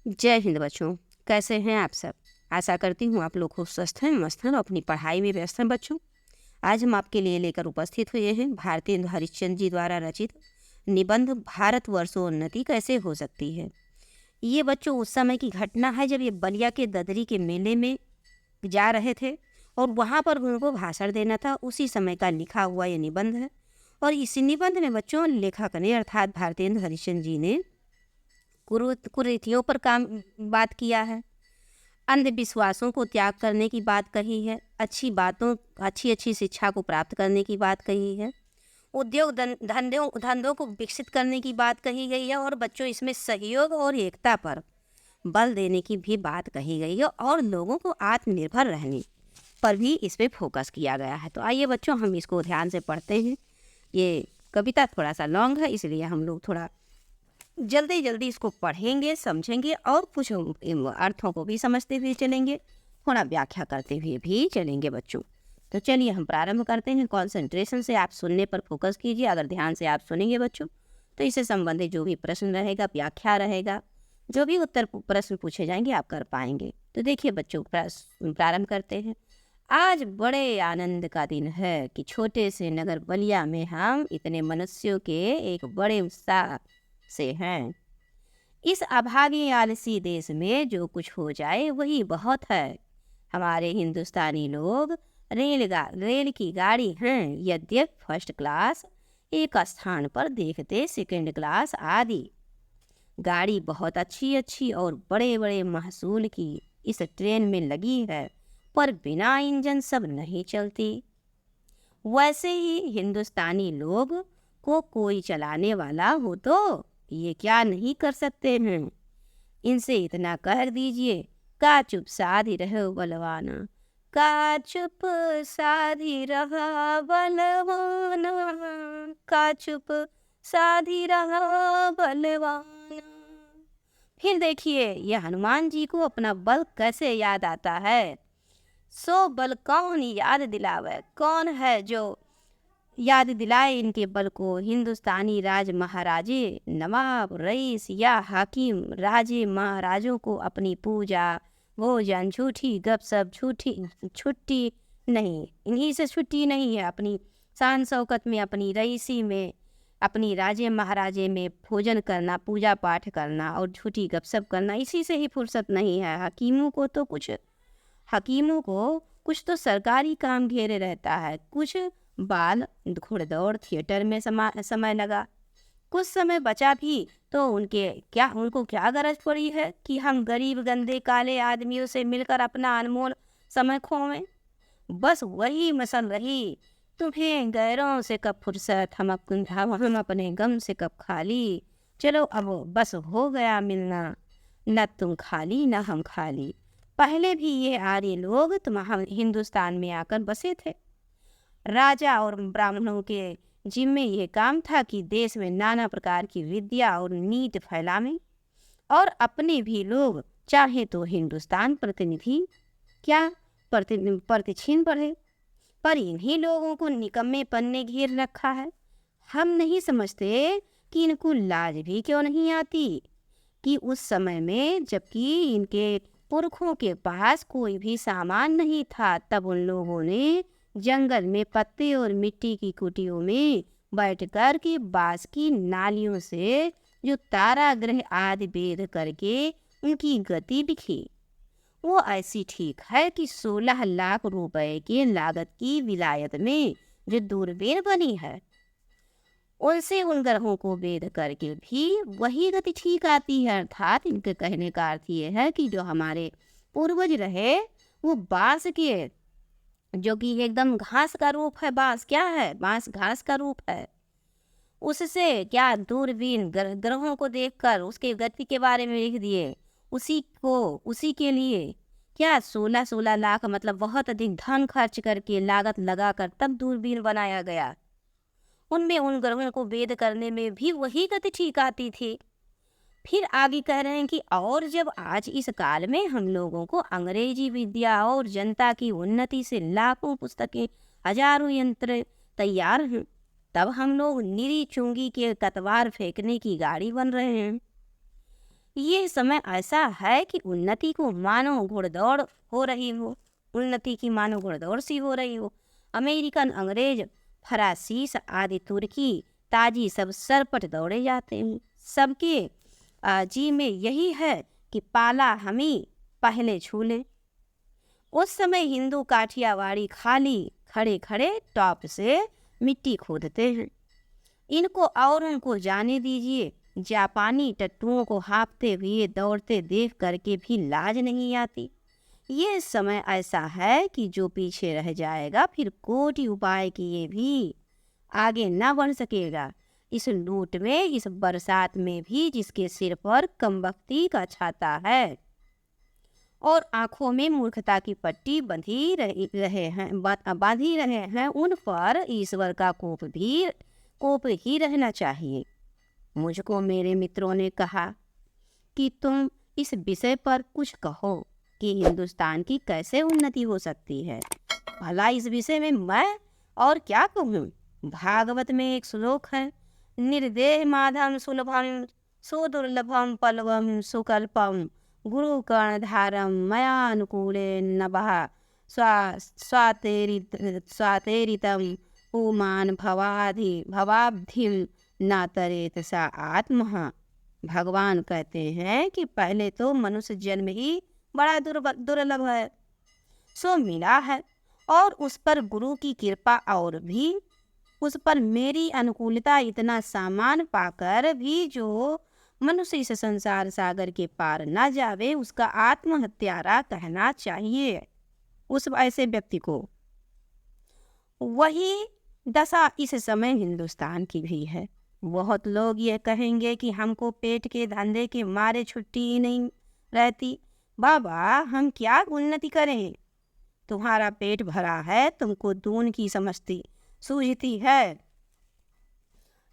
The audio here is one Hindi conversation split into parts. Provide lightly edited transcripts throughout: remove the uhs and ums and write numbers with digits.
जय हिंद बच्चों। कैसे हैं आप सब? आशा करती हूँ आप लोग खूब स्वस्थ हैं, मस्त हैं और अपनी पढ़ाई में व्यस्त हैं बच्चों। आज हम आपके लिए लेकर उपस्थित हुए हैं भारतीय हरिश्चंद्र जी द्वारा रचित निबंध भारतवर्षोन्नति कैसे हो सकती है। ये बच्चों उस समय की घटना है जब ये बलिया के ददरी के मेले में जा रहे थे और वहाँ पर उनको भाषण देना था। उसी समय का लिखा हुआ ये निबंध है और इस निबंध में बच्चों लेखक ने अर्थात भारतेंद्र हरिश्चंद्र जी ने कुरीतियों पर काम बात किया है, अंधविश्वासों को त्याग करने की बात कही है, अच्छी अच्छी शिक्षा को प्राप्त करने की बात कही है, उद्योग धंधों को विकसित करने की बात कही गई है और बच्चों इसमें सहयोग और एकता पर बल देने की भी बात कही गई है और लोगों को आत्मनिर्भर रहने पर भी इस पे फोकस किया गया है। तो आइए बच्चों हम इसको ध्यान से पढ़ते हैं। ये कविता थोड़ा सा लॉन्ग है, इसलिए हम लोग थोड़ा जल्दी जल्दी इसको पढ़ेंगे, समझेंगे और कुछ अर्थों को भी समझते हुए चलेंगे, थोड़ा व्याख्या करते हुए भी चलेंगे बच्चों। तो चलिए हम प्रारंभ करते हैं। कंसंट्रेशन से आप सुनने पर फोकस कीजिए। अगर ध्यान से आप सुनेंगे बच्चों तो इससे संबंधित जो भी प्रश्न रहेगा, व्याख्या रहेगा, जो भी उत्तर प्रश्न पूछे जाएंगे आप कर पाएंगे। तो देखिए बच्चों प्रारंभ करते हैं। आज बड़े आनंद का दिन है कि छोटे से नगर बलिया में हम इतने मनुष्यों के एक बड़े उत्साह से हैं। इस अभागी आलसी देश में जो कुछ हो जाए वही बहुत है। हमारे हिंदुस्तानी लोग रेल की गाड़ी हैं, यद्यप फर्स्ट क्लास एक स्थान पर देखते सेकंड क्लास आदि गाड़ी बहुत अच्छी अच्छी और बड़े बड़े महसूल की इस ट्रेन में लगी है, पर बिना इंजन सब नहीं चलती। वैसे ही हिंदुस्तानी लोग को कोई चलाने वाला हो तो ये क्या नहीं कर सकते हैं। इनसे इतना कह दीजिए, का चुप साधी रहो बलवाना, का चुप साधी रहा बलवाना, का चुप साधी रहा बलवाना। फिर देखिए ये हनुमान जी को अपना बल कैसे याद आता है। सो बल कौन याद दिलावे, कौन है जो याद दिलाए इनके बल को। हिंदुस्तानी राज महाराजे, नवाब, रईस या हाकिम राजे महाराजों को अपनी पूजा भोजन झूठी गपशप झूठी छुट्टी नहीं, इन्हीं से छुट्टी नहीं है। अपनी शान शौकत में, अपनी रईसी में, अपनी राजे महाराजे में भोजन करना, पूजा पाठ करना और झूठी गपशप करना, इसी से ही फुर्सत नहीं है। हकीमों को कुछ तो सरकारी काम घेरे रहता है, कुछ बाल घुड़दौड़ थिएटर में समय लगा, कुछ समय बचा भी तो उनको क्या गरज पड़ी है कि हम गरीब गंदे काले आदमियों से मिलकर अपना अनमोल समय खोवें। बस वही मसल रही, तुम्हें गैरों से कब फुर्सत, हम अपने गम से कब खाली। चलो अब बस हो गया मिलना, न तुम खाली न हम खाली। पहले भी ये आर्य लोग हिंदुस्तान में आकर बसे थे। राजा और ब्राह्मणों के जिम्मे ये काम था कि देश में नाना प्रकार की विद्या और नीति फैलावें और अपने भी लोग चाहे तो हिंदुस्तान प्रतिनिधि क्या प्रतिछीन पड़े, पर इन्हीं लोगों को निकम्मेपन ने घेर रखा है। हम नहीं समझते कि इनको लाज भी क्यों नहीं आती कि उस समय में जबकि इनके पुरखों के पास कोई भी सामान नहीं था, तब उन लोगों ने जंगल में पत्ते और मिट्टी की कुटियों में बैठकर के बांस की नालियों से जो तारागृह आदि भेद करके उनकी गति लिखी। वो ऐसी ठीक है कि 16 लाख रुपए की लागत की विलायत में जो दूरबीन बनी है, उनसे उन ग्रहों को भेद करके भी वही गति ठीक आती है। अर्थात इनके कहने का अर्थ ये है कि जो हमारे पूर्वज रहे वो बांस के, जो कि एकदम घास का रूप है, बांस क्या है, बांस घास का रूप है, उससे क्या दूरबीन ग्रहों को देखकर उसके गति के बारे में लिख दिए। उसी के लिए क्या 16 लाख मतलब बहुत अधिक धन खर्च करके लागत लगाकर तब दूरबीन बनाया गया। उनमें उन ग्रहों को भेद करने में भी वही गति ठीक आती थी। फिर आगे कह रहे हैं कि और जब आज इस काल में हम लोगों को अंग्रेजी विद्या और जनता की उन्नति से लाखों पुस्तकें, हजारों यंत्र तैयार हैं, तब हम लोग निरी चुंगी के कतवार फेंकने की गाड़ी बन रहे हैं। ये समय ऐसा है कि उन्नति को मानो घुड़दौड़ हो रही हो, उन्नति की मानो घुड़दौड़ सी हो रही हो। अमेरिकन, अंग्रेज, फरासीस आदि तुर्की ताजी सब सरपट दौड़े जाते हैं। सबके जी में यही है कि पाला हम ही पहले छू लें। उस समय हिंदू काठियावाड़ी खाली खड़े खड़े टॉप से मिट्टी खोदते हैं। इनको और उनको जाने दीजिए। जापानी टट्टुओं को हाँफते हुए दौड़ते देख करके भी लाज नहीं आती। ये समय ऐसा है कि जो पीछे रह जाएगा फिर कोटि उपाय किए भी आगे न बढ़ सकेगा। इस लूट में, इस बरसात में भी जिसके सिर पर कमबख्ती का छाता है और आंखों में मूर्खता की पट्टी बांधी रहे हैं, उन पर ईश्वर का कोप ही रहना चाहिए। मुझको मेरे मित्रों ने कहा कि तुम इस विषय पर कुछ कहो कि हिंदुस्तान की कैसे उन्नति हो सकती है। भला इस विषय में मैं और क्या कहूँ। भागवत में एक श्लोक है, निर्देह माधम सुलभम सुदुर्लभम पल्लवम सुकल्पम गुरु कर्णधारम मयानुकूले नभः स्वातेरितम पुमान भवाब्धिम न तरेत सा आत्मा। भगवान कहते हैं कि पहले तो मनुष्य जन्म ही बड़ा दुर्लभ है, सो मिला है, और उस पर गुरु की कृपा और भी उस पर मेरी अनुकूलता, इतना सामान पाकर भी जो मनुष्य इस संसार सागर के पार न जावे उसका आत्महत्यारा कहना चाहिए उस ऐसे व्यक्ति को। वही दशा इस समय हिंदुस्तान की भी है। बहुत लोग ये कहेंगे कि हमको पेट के धंधे के मारे छुट्टी ही नहीं रहती। बाबा, हम क्या उन्नति करें? तुम्हारा पेट भरा है, तुमको दून की समझती सूझती है।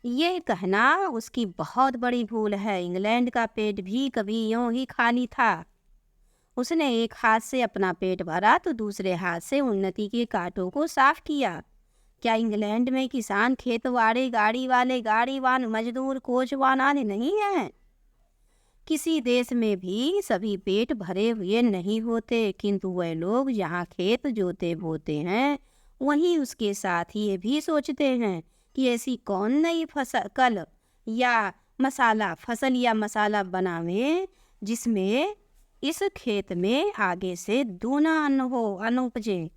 ये कहना उसकी बहुत बड़ी भूल है। इंग्लैंड का पेट भी कभी यूं ही खाली था। उसने एक हाथ से अपना पेट भरा तो दूसरे हाथ से उन्नति के कांटों को साफ किया। क्या इंग्लैंड में किसान, खेतवाड़े, गाड़ी वाले, गाड़ीवान, मजदूर, कोचवान आदि नहीं हैं? किसी देश में भी सभी पेट भरे हुए नहीं होते, किंतु वह लोग जहाँ खेत जोते बोते हैं वहीं उसके साथ ये भी सोचते हैं कि ऐसी कौन नई फसल या मसाला बनावे जिसमें इस खेत में आगे से दूना अन्न उपजे।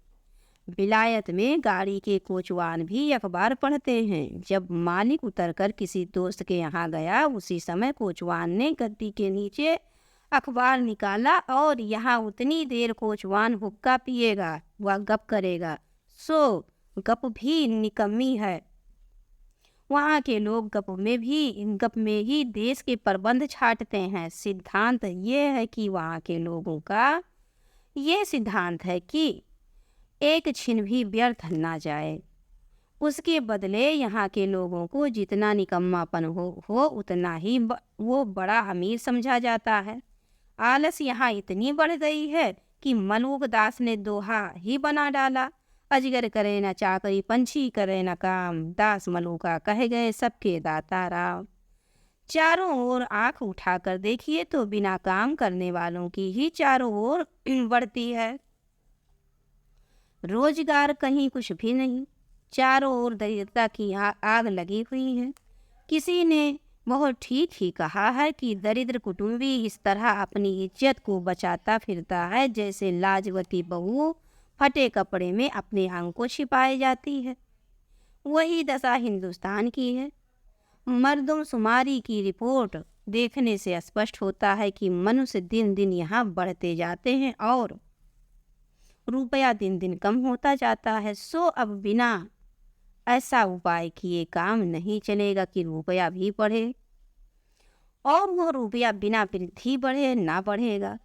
विलायत में गाड़ी के कोचवान भी अखबार पढ़ते हैं। जब मालिक उतरकर किसी दोस्त के यहाँ गया, उसी समय कोचवान ने गद्दी के नीचे अखबार निकाला और यहाँ उतनी देर कोचवान हुक्का पिएगा व गप करेगा, सो गप भी निकम्मी है। वहाँ के लोग गप में ही देश के प्रबंध छाटते हैं। सिद्धांत ये है कि वहाँ के लोगों का ये सिद्धांत है कि एक छिन भी व्यर्थ ना जाए। उसके बदले यहाँ के लोगों को जितना निकम्मापन हो उतना ही वो बड़ा अमीर समझा जाता है। आलस यहाँ इतनी बढ़ गई है कि मलूक दास ने दोहा ही बना डाला, अजगर करे न चाकरी, पंछी करे न काम, दास मलूका कह गए सबके दाता राम। चारों ओर आंख उठाकर देखिए तो बिना काम करने वालों की ही चारों ओर बढ़ती है। रोजगार कहीं कुछ भी नहीं, चारों ओर दरिद्रता की आग लगी हुई है। किसी ने बहुत ठीक ही कहा है कि दरिद्र कुटुंबी इस तरह अपनी इज्जत को बचाता फिरता है जैसे लाजवती बहू फटे कपड़े में अपने अंग को छिपाए जाती है। वही दशा हिंदुस्तान की है। मर्दमशुमारी की रिपोर्ट देखने से स्पष्ट होता है कि मनुष्य दिन दिन यहाँ बढ़ते जाते हैं और रुपया दिन दिन कम होता जाता है। सो अब बिना ऐसा उपाय किए काम नहीं चलेगा कि रुपया भी बढ़े, और वो रुपया बिना वृद्धि बढ़े ना बढ़ेगा।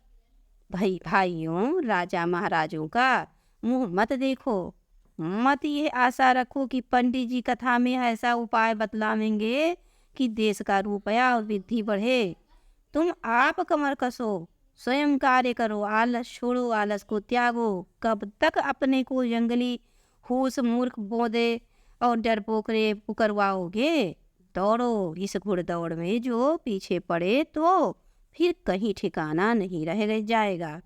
भाइयों, राजा महाराजों का मुंह मत देखो, मत ये आशा रखो कि पंडित जी कथा में ऐसा उपाय बतलावेंगे कि देश का रुपया और वृद्धि बढ़े। तुम आप कमर कसो, स्वयं कार्य करो, आलस छोड़ो, आलस को त्यागो। कब तक अपने को जंगली होश मूर्ख बोधे और डरपोकरे पुकरवाओगे? दौड़ो इस घुड़दौड़ में, जो पीछे पड़े तो फिर कहीं ठिकाना नहीं रह जाएगा।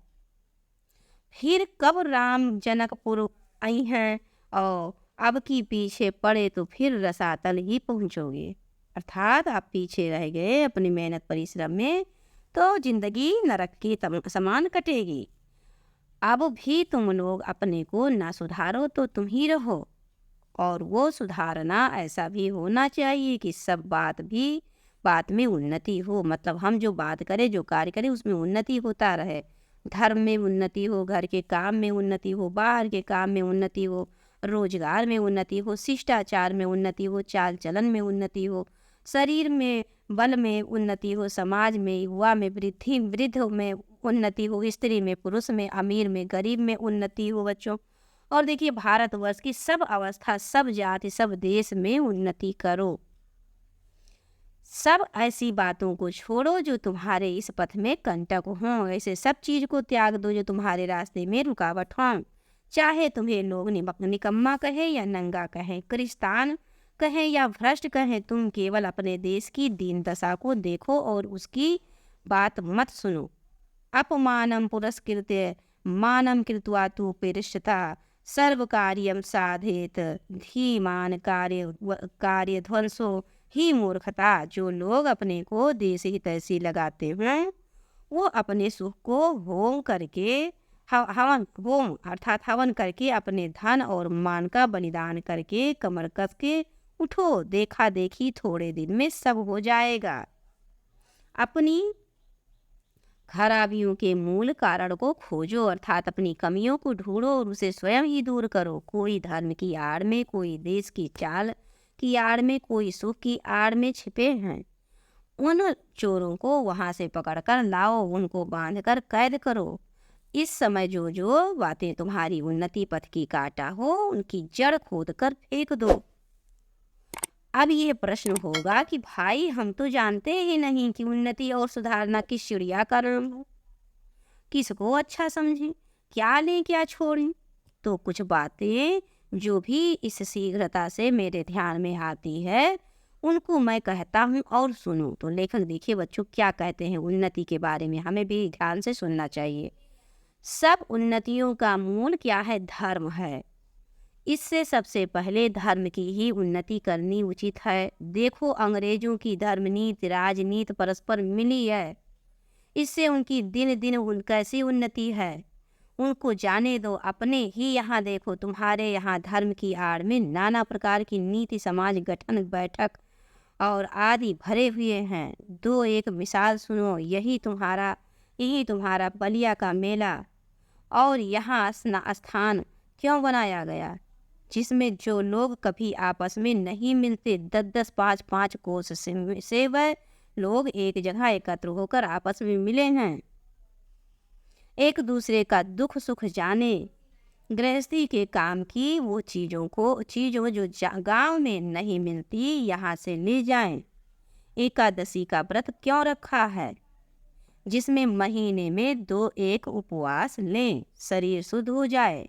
फिर कब राम जनकपुर आई हैं और अब की पीछे पड़े तो फिर रसातल ही पहुंचोगे। अर्थात आप पीछे रह गए अपनी मेहनत परिश्रम में तो जिंदगी नरक की समान कटेगी। अब भी तुम लोग अपने को ना सुधारो तो तुम ही रहो, और वो सुधारना ऐसा भी होना चाहिए कि सब बात में उन्नति हो। मतलब हम जो बात करें, जो कार्य करें, उसमें उन्नति होता रहे। धर्म में उन्नति हो, घर के काम में उन्नति हो, बाहर के काम में उन्नति हो, रोजगार में उन्नति हो, शिष्टाचार में उन्नति हो, चाल चलन में उन्नति हो, शरीर में बल में उन्नति हो, समाज में युवा में वृद्ध में उन्नति हो, स्त्री में पुरुष में, अमीर में गरीब में उन्नति हो बच्चों। और देखिए भारतवर्ष की सब अवस्था, सब जाति, सब देश में उन्नति करो। सब ऐसी बातों को छोड़ो जो तुम्हारे इस पथ में कंटक हों। ऐसे सब चीज को त्याग दो जो तुम्हारे रास्ते में रुकावट हों। चाहे तुम्हें लोग निकम्मा कहे या नंगा कहे, क्रिस्तान कहें या भ्रष्ट कहें, तुम केवल अपने देश की दीन दशा को देखो और उसकी बात मत सुनो। अपमानम पुरस्कृत्य मानम कृत्वा तु पेरिष्यता सर्व कार्यम साधेत धीमान कार्य ध्वंसो ही मूर्खता। जो लोग अपने को देश ही तैसी लगाते हैं वो अपने सुख को होम अर्थात हवन करके, अपने धन और मान का बलिदान करके कमर कस के उठो। देखा देखी थोड़े दिन में सब हो जाएगा। अपनी खराबियों के मूल कारण को खोजो, अर्थात अपनी कमियों को ढूंढो और उसे स्वयं ही दूर करो। कोई धर्म की आड़ में, कोई देश की चाल की आड़ में, कोई सुख की आड़ में छिपे हैं। उन चोरों को वहां से पकड़कर लाओ, उनको बांधकर कैद करो। इस समय जो जो बातें तुम्हारी उन्नति पथ की काटा हो उनकी जड़ खोद कर फेंक दो। अब ये प्रश्न होगा कि भाई हम तो जानते ही नहीं कि उन्नति और सुधारना किस चिड़िया का नाम हो, किसको अच्छा समझें, क्या लें क्या छोड़ें। तो कुछ बातें जो भी इस शीघ्रता से मेरे ध्यान में आती है उनको मैं कहता हूँ और सुनो। तो लेखक देखिए बच्चों क्या कहते हैं उन्नति के बारे में, हमें भी ध्यान से सुनना चाहिए। सब उन्नतियों का मूल क्या है? धर्म है। इससे सबसे पहले धर्म की ही उन्नति करनी उचित है। देखो अंग्रेजों की धर्मनीति राजनीति परस्पर मिली है, इससे उनकी दिन दिन कैसी उन्नति है उनको जाने दो। अपने ही यहाँ देखो, तुम्हारे यहाँ धर्म की आड़ में नाना प्रकार की नीति, समाज गठन, बैठक और आदि भरे हुए हैं। दो एक मिसाल सुनो, यही तुम्हारा बलिया का मेला और यहाँ स्थान क्यों बनाया गया, जिसमें जो लोग कभी आपस में नहीं मिलते 10-10, 5-5 कोस से वह लोग एक जगह एकत्र होकर आपस में मिले हैं, एक दूसरे का दुख सुख जाने, गृहस्थी के काम की वो चीज़ों जो गांव में नहीं मिलती यहाँ से ले जाएं। एकादशी का व्रत क्यों रखा है, जिसमें महीने में 2-1 उपवास लें, शरीर शुद्ध हो जाए।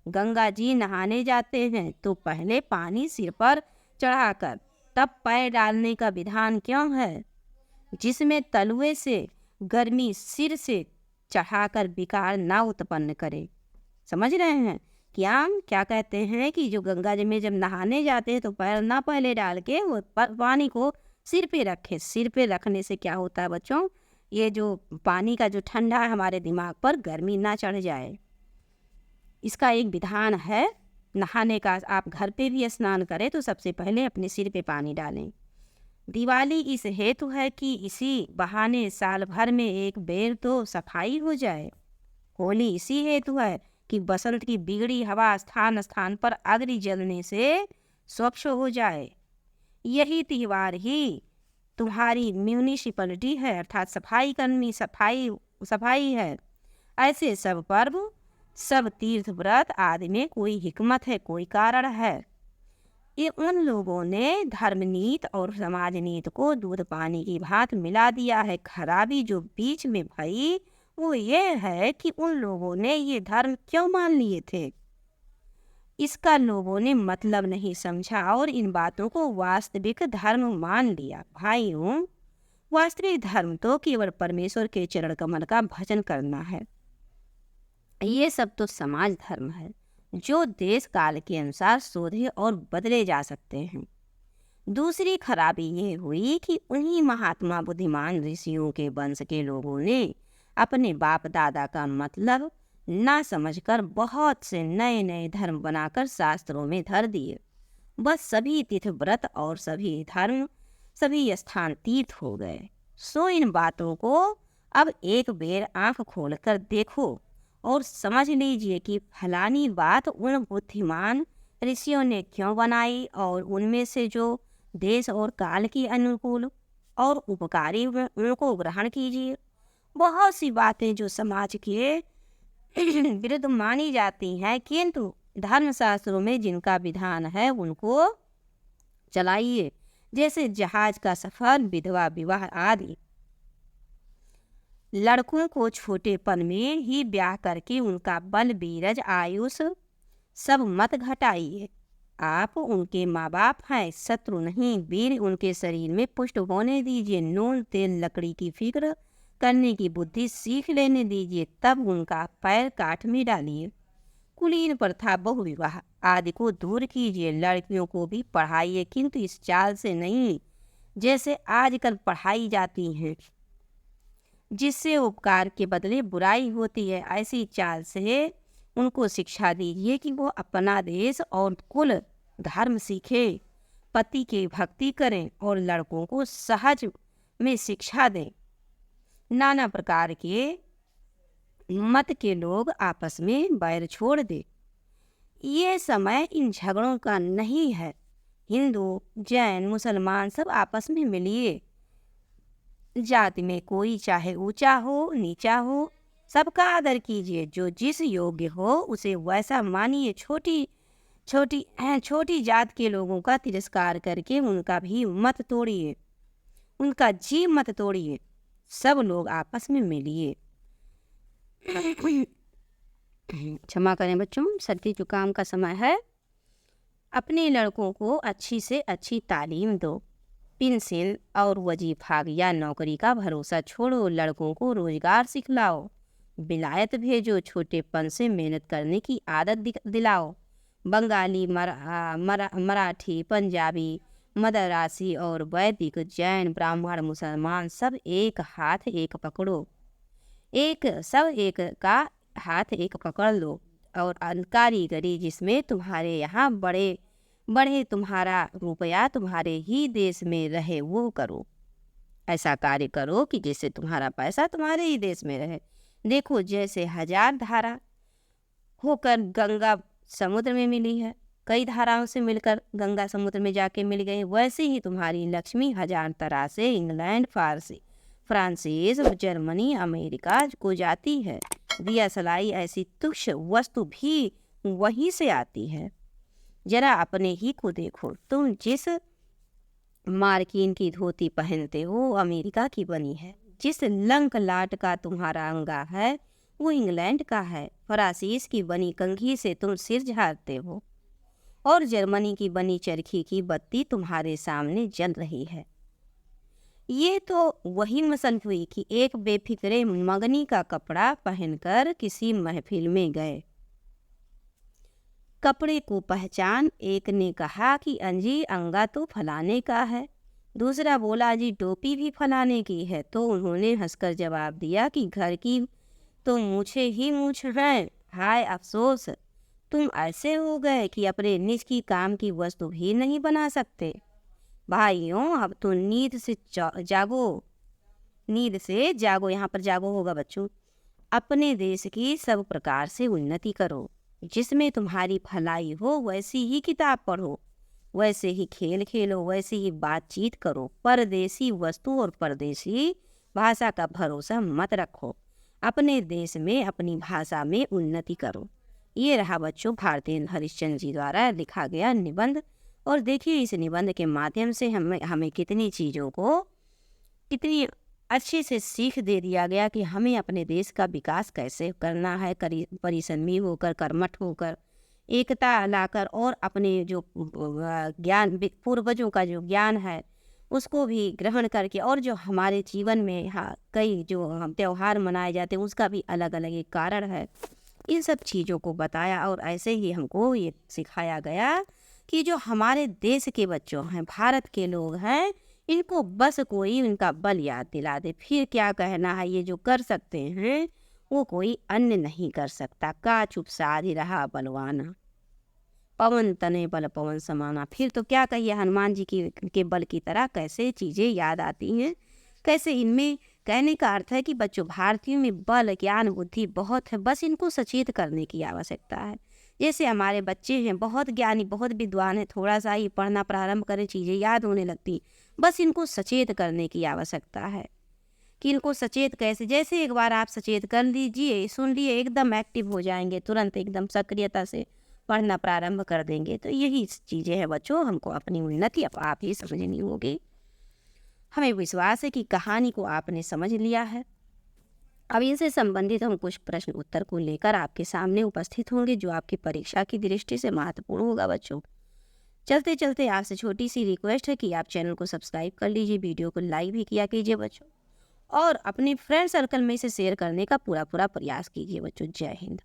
गंगा जी नहाने जाते हैं तो पहले पानी सिर पर चढ़ाकर तब पैर डालने का विधान क्यों है, जिसमें तलुए से गर्मी सिर से चढ़ाकर विकार ना उत्पन्न करे। समझ रहे हैं क्या कहते हैं कि जो गंगा जी में जब नहाने जाते हैं तो पैर ना पहले डाल के वो पानी को सिर पे रखे। सिर पे रखने से क्या होता है बच्चों, ये जो पानी का जो ठंडा है हमारे दिमाग पर गर्मी ना चढ़ जाए, इसका एक विधान है नहाने का। आप घर पे भी स्नान करें तो सबसे पहले अपने सिर पे पानी डालें। दिवाली इस हेतु है कि इसी बहाने साल भर में एक बेर तो सफाई हो जाए। होली इसी हेतु है कि बसंत की बिगड़ी हवा स्थान स्थान पर अग्नि जलने से स्वच्छ हो जाए। यही त्यौहार ही तुम्हारी म्यूनिसिपलिटी है, अर्थात सफाई करनी, सफाई है। ऐसे सब पर्व, सब तीर्थ व्रत आदि में कोई हिकमत है, कोई कारण है। ये उन लोगों ने धर्मनीति और समाजनीति को दूध पानी की भांति मिला दिया है। खराबी जो बीच में भई वो ये है कि उन लोगों ने ये धर्म क्यों मान लिए थे, इसका लोगों ने मतलब नहीं समझा और इन बातों को वास्तविक धर्म मान लिया। भाइयों, वास्तविक धर्म तो केवल परमेश्वर के चरण कमल का भजन करना है। ये सब तो समाज धर्म है जो देश काल के अनुसार शोधे और बदले जा सकते हैं। दूसरी खराबी ये हुई कि उन्हीं महात्मा बुद्धिमान ऋषियों के वंश के लोगों ने अपने बाप दादा का मतलब ना समझकर बहुत से नए नए धर्म बनाकर शास्त्रों में धर दिए। बस सभी तीर्थ व्रत और सभी धर्म सभी स्थान तीर्थ हो गए। सो इन बातों को अब एक बेर आंख खोलकर देखो और समझ लीजिए कि फलानी बात उन बुद्धिमान ऋषियों ने क्यों बनाई और उनमें से जो देश और काल की अनुकूल और उपकारी उनको ग्रहण कीजिए। बहुत सी बातें जो समाज के विरुद्ध मानी जाती हैं किंतु धर्मशास्त्रों में जिनका विधान है उनको चलाइए, जैसे जहाज का सफर, विधवा विवाह आदि। लड़कों को छोटेपन में ही ब्याह करके उनका बल बीरज आयुष सब मत घटाइए। आप उनके माँ बाप हैं, शत्रु नहीं, वीर उनके शरीर में पुष्ट होने दीजिए। नून तेल लकड़ी की फिक्र करने की बुद्धि सीख लेने दीजिए, तब उनका पैर काठ में डालिए। कुलीन प्रथा, बहुविवाह आदि को दूर कीजिए। लड़कियों को भी पढ़ाइए किंतु इस चाल से नहीं जैसे आजकल पढ़ाई जाती हैं, जिससे उपकार के बदले बुराई होती है। ऐसी चाल से उनको शिक्षा दीजिए कि वो अपना देश और कुल धर्म सीखे, पति की भक्ति करें और लड़कों को सहज में शिक्षा दें। नाना प्रकार के मत के लोग आपस में बैर छोड़ दे। ये समय इन झगड़ों का नहीं है। हिंदू, जैन, मुसलमान सब आपस में मिलिए। जाति में कोई चाहे ऊंचा हो नीचा हो, सबका आदर कीजिए। जो जिस योग्य हो उसे वैसा मानिए। छोटी जात के लोगों का तिरस्कार करके उनका भी मत तोड़िए, उनका जी मत तोड़िए। सब लोग आपस में मिलिए। क्षमा करें बच्चों, सर्दी जुकाम का समय है। अपने लड़कों को अच्छी से अच्छी तालीम दो। पेंशन और वजीफा या नौकरी का भरोसा छोड़ो, लड़कों को रोजगार सिखलाओ। विलायत भेजो, छोटेपन से मेहनत करने की आदत दिलाओ। बंगाली, मराठी, पंजाबी, मदरासी और वैदिक, जैन, ब्राह्मण, मुसलमान सब एक हाथ एक पकड़ो। सब एक का हाथ एक पकड़ लो और कारीगरी जिसमें तुम्हारे यहाँ बढ़े तुम्हारा रुपया तुम्हारे ही देश में रहे वो करो। ऐसा कार्य करो कि जिससे तुम्हारा पैसा तुम्हारे ही देश में रहे। देखो जैसे 1000 धारा होकर गंगा समुद्र में मिली है, कई धाराओं से मिलकर गंगा समुद्र में जाके मिल गई, वैसे ही तुम्हारी लक्ष्मी 1000 तरह से इंग्लैंड, फ्रांसीस, जर्मनी, अमेरिका को जाती है। दिया सलाई ऐसी तुच्छ वस्तु भी वहीं से आती है। जरा अपने ही को देखो, तुम जिस मार्किन की धोती पहनते हो अमेरिका की बनी है। जिस लंक लाट का तुम्हारा अंगा है वो इंग्लैंड का है। फ्रांसीस की बनी कंघी से तुम सिर झाड़ते हो और जर्मनी की बनी चरखी की बत्ती तुम्हारे सामने जल रही है। ये तो वही मसल हुई कि एक बेफिक्रे मगनी का कपड़ा पहनकर किसी महफिल में गए। कपड़े को पहचान एक ने कहा कि अंजी अंगा तो फलाने का है। दूसरा बोला जी टोपी भी फलाने की है। तो उन्होंने हंसकर जवाब दिया कि घर की तो मूछे ही मूछ हैं। हाय अफसोस, तुम ऐसे हो गए कि अपने निज की काम की वस्तु भी नहीं बना सकते। भाइयों अब तो नींद से जागो, यहाँ पर जागो होगा बच्चों। अपने देश की सब प्रकार से उन्नति करो। जिसमें तुम्हारी भलाई हो वैसी ही किताब पढ़ो, वैसे ही खेल खेलो, वैसे ही बातचीत करो। परदेसी वस्तु और परदेसी भाषा का भरोसा मत रखो। अपने देश में अपनी भाषा में उन्नति करो। ये रहा बच्चों भारतेंदु हरिश्चंद्र जी द्वारा लिखा गया निबंध। और देखिए इस निबंध के माध्यम से हमें कितनी चीज़ों को कितनी अच्छे से सीख दे दिया गया कि हमें अपने देश का विकास कैसे करना है। परिश्रमी होकर, कर्मठ होकर, एकता लाकर और अपने जो ज्ञान पूर्वजों का जो ज्ञान है उसको भी ग्रहण करके, और जो हमारे जीवन में कई जो हम त्यौहार मनाए जाते हैं उसका भी अलग अलग एक कारण है। इन सब चीज़ों को बताया और ऐसे ही हमको ये सिखाया गया कि जो हमारे देश के बच्चों हैं, भारत के लोग हैं, इनको बस कोई इनका बल याद दिला दे, फिर क्या कहना है। ये जो कर सकते हैं वो कोई अन्य नहीं कर सकता। का चुप साधी रहा बलवाना, पवन तने बल पवन समाना। फिर तो क्या कहिए, हनुमान जी की के बल की तरह कैसे चीज़ें याद आती हैं, कैसे इनमें कहने का अर्थ है कि बच्चों, भारतीयों में बल ज्ञान बुद्धि बहुत है, बस इनको सचेत करने की आवश्यकता है। जैसे हमारे बच्चे हैं, बहुत ज्ञानी बहुत विद्वान है, थोड़ा सा ही पढ़ना प्रारंभ करें चीज़ें याद होने लगती, बस इनको सचेत करने की आवश्यकता है। कि इनको सचेत कैसे, जैसे एक बार आप सचेत कर लीजिए, सुन लिए, एकदम एक्टिव हो जाएंगे, तुरंत एकदम सक्रियता से पढ़ना प्रारंभ कर देंगे। तो यही चीज़ें हैं बच्चों, हमको अपनी उन्नति अब आप ही समझनी होगी। हमें विश्वास है कि कहानी को आपने समझ लिया है। अब इनसे संबंधित हम कुछ प्रश्न उत्तर को लेकर आपके सामने उपस्थित होंगे, जो आपकी परीक्षा की दृष्टि से महत्वपूर्ण होगा बच्चों। चलते चलते आपसे छोटी सी रिक्वेस्ट है कि आप चैनल को सब्सक्राइब कर लीजिए, वीडियो को लाइक भी किया कीजिए बच्चों, और अपने फ्रेंड सर्कल में इसे शेयर करने का पूरा प्रयास कीजिए बच्चों। जय हिंद।